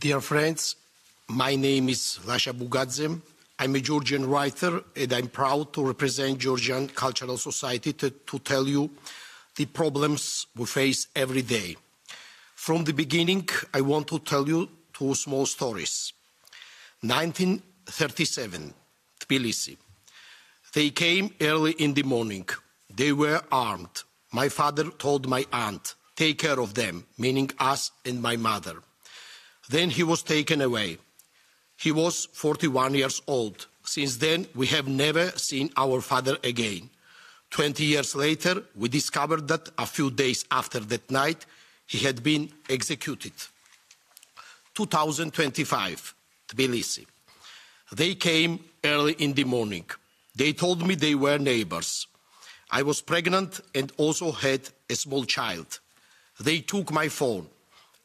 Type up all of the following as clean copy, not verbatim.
Dear friends, my name is Lasha Bugadze. I'm a Georgian writer and I'm proud to represent Georgian Cultural Society to tell you the problems we face every day. From the beginning, I want to tell you two small stories. 1937, Tbilisi. They came early in the morning. They were armed. My father told my aunt, take care of them, meaning us and my mother. Then he was taken away. He was 41 years old. Since then, we have never seen our father again. 20 years later, we discovered that a few days after that night, he had been executed. 2025, Tbilisi. They came early in the morning. They told me they were neighbors. I was pregnant and also had a small child. They took my phone.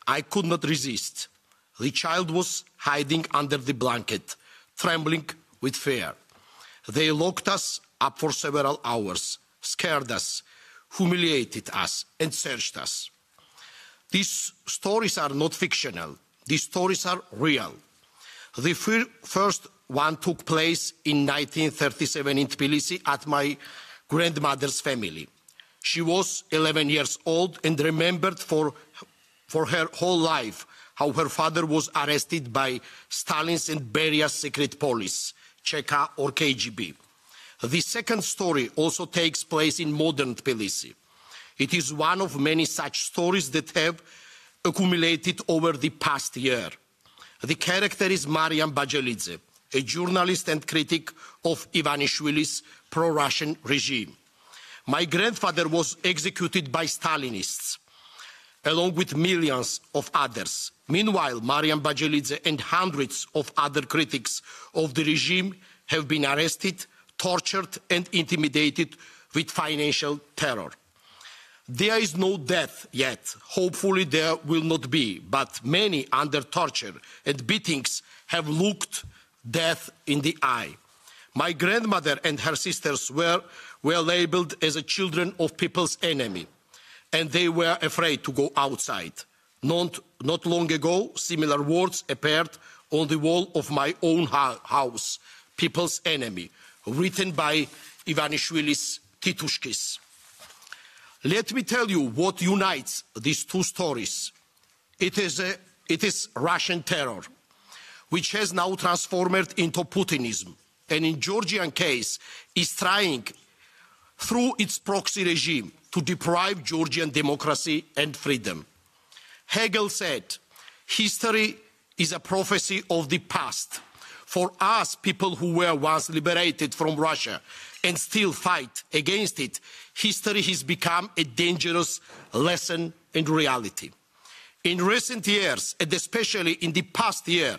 I could not resist. The child was hiding under the blanket, trembling with fear. They locked us up for several hours, scared us, humiliated us, and searched us. These stories are not fictional. These stories are real. The first one took place in 1937 in Tbilisi at my grandmother's family. She was 11 years old and remembered for her whole life how her father was arrested by Stalin's and Beria's secret police, Cheka or KGB. The second story also takes place in modern Tbilisi. It is one of many such stories that have accumulated over the past year. The character is Mariam Bajelidze, a journalist and critic of Ivanishvili's pro-Russian regime. My grandfather was executed by Stalinists, along with millions of others. Meanwhile, Mariam Bajelidze and hundreds of other critics of the regime have been arrested, tortured and intimidated with financial terror. There is no death yet. Hopefully there will not be, but many under torture and beatings have looked death in the eye. My grandmother and her sisters were labeled as children of people's enemy, and they were afraid to go outside. Not long ago, similar words appeared on the wall of my own house, people's enemy, written by Ivanishvili's Titushkis. Let me tell you what unites these two stories. It is Russian terror, which has now transformed into Putinism, and in Georgian case is trying through its proxy regime to deprive Georgian democracy and freedom. Hegel said, history is a prophecy of the past. For us, people who were once liberated from Russia and still fight against it, history has become a dangerous lesson in reality. In recent years, and especially in the past year,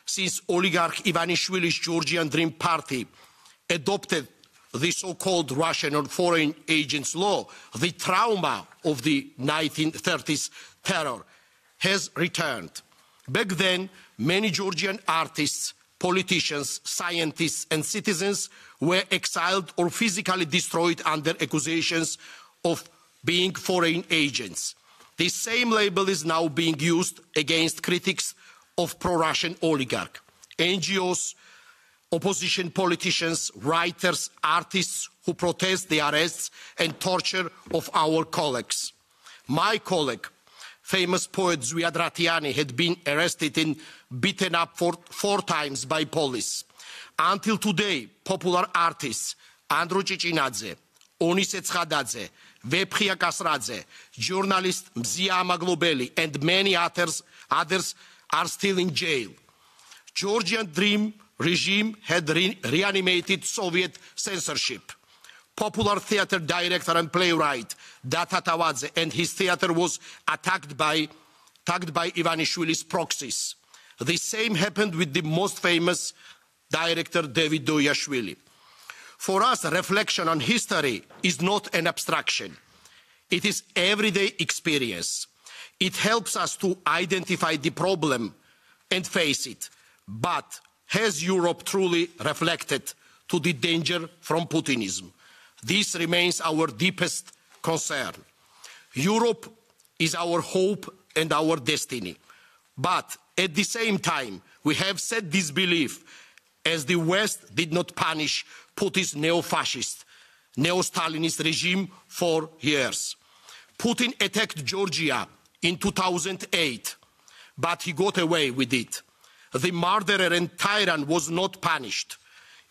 since oligarch Ivanishvili's Georgian Dream party adopted the so-called Russian or foreign agents law, the trauma of the 1930s terror has returned. Back then, many Georgian artists, politicians, scientists and citizens were exiled or physically destroyed under accusations of being foreign agents. This same label is now being used against critics of pro-Russian oligarch, NGOs, opposition politicians, writers, artists who protest the arrests and torture of our colleagues. My colleague, famous poet Zviadratiani, had been arrested and beaten up 4 times by police. Until today, popular artists Andro Chichinadze, Onise Tskadadze, Vepkhia Kasradze, journalist Mzia Amaglobeli and many others are still in jail. Georgian Dream regime had reanimated Soviet censorship. Popular theater director and playwright Data Tawadze and his theater was attacked by Ivanishvili's proxies. The same happened with the most famous director David Doyashvili. For us, reflection on history is not an abstraction. It is everyday experience. It helps us to identify the problem and face it. But has Europe truly reflected to the danger from Putinism? This remains our deepest concern. Europe is our hope and our destiny. But at the same time, we have set this belief as the West did not punish Putin's neo-fascist, neo-Stalinist regime for years. Putin attacked Georgia in 2008, but he got away with it. The murderer and tyrant was not punished.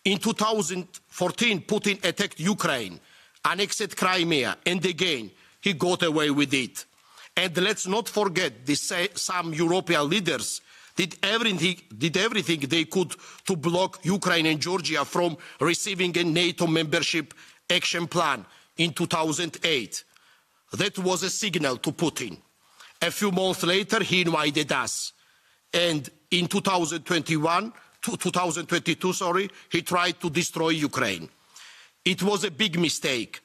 In 2014, Putin attacked Ukraine, annexed Crimea, and again, he got away with it. And let's not forget that some European leaders did everything they could to block Ukraine and Georgia from receiving a NATO membership action plan in 2008. That was a signal to Putin. A few months later, he invited us. And in 2022, he tried to destroy Ukraine. It was a big mistake.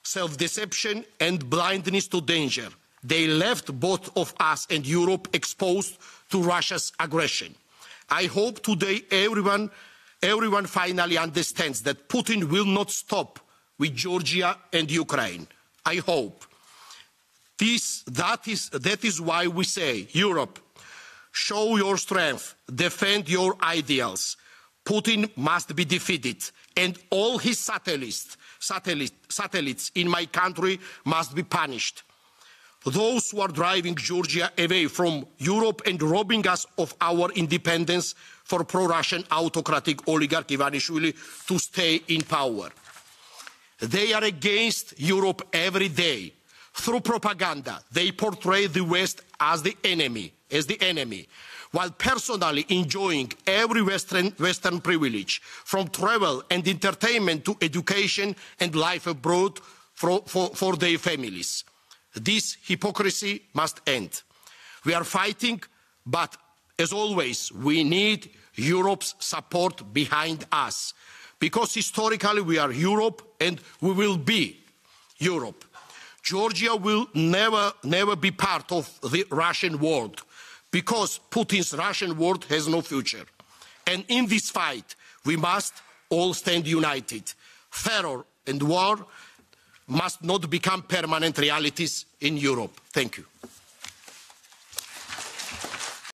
Self-deception and blindness to danger. They left both of us and Europe exposed to Russia's aggression. I hope today everyone finally understands that Putin will not stop with Georgia and Ukraine. I hope. That is why we say, Europe, show your strength, defend your ideals. Putin must be defeated, and all his satellites in my country must be punished. Those who are driving Georgia away from Europe and robbing us of our independence for pro-Russian autocratic oligarch Ivanishvili to stay in power. They are against Europe every day. Through propaganda, they portray the West as the enemy, while personally enjoying every Western privilege, from travel and entertainment to education and life abroad for their families. This hypocrisy must end. We are fighting, but as always, we need Europe's support behind us, because historically we are Europe and we will be Europe. Georgia will never be part of the Russian world, because Putin's Russian world has no future. And in this fight, we must all stand united. Terror and war must not become permanent realities in Europe. Thank you.